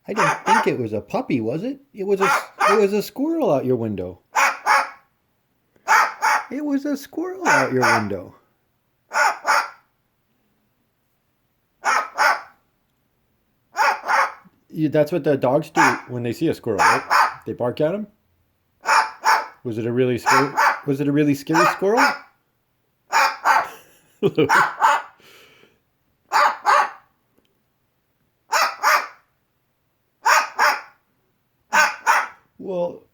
I didn't think it was a puppy, was it? It was a squirrel out your window. It was a squirrel out your window. That's what the dogs do when they see a squirrel, right? They bark at him. Was it a really scary? Was it a really scary squirrel? Well,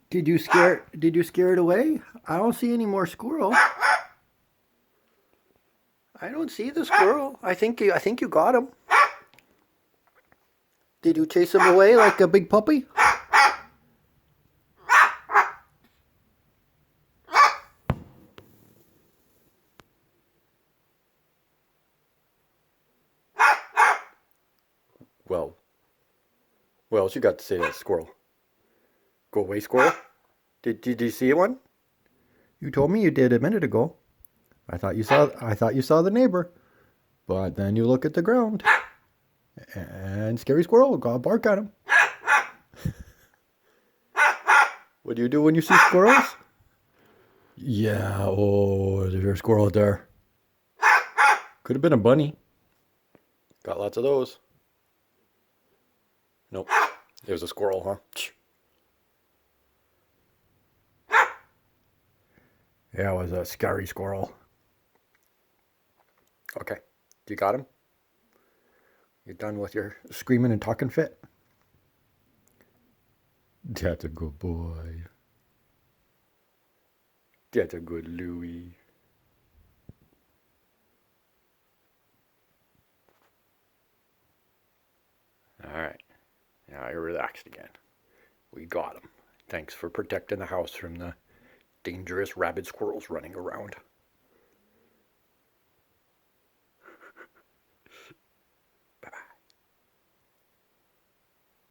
did you scare it away? I don't see any more squirrel. I don't see the squirrel. I think you got him. Did you chase him away like a big puppy? Well, what else you got to say to that squirrel? Go away, squirrel. Did you see one? You told me you did a minute ago. I thought you saw the neighbor. But then you look at the ground and scary squirrel got bark at him. What do you do when you see squirrels? Yeah, oh, there's a squirrel there. Could have been a bunny. Got lots of those. Nope. It was a squirrel, huh? Yeah, it was a scary squirrel. Okay. You got him? You done with your screaming and talking fit? That's a good boy. That's a good Louie. All right. Now you're relaxed again. We got him. Thanks for protecting the house from the dangerous rabid squirrels running around.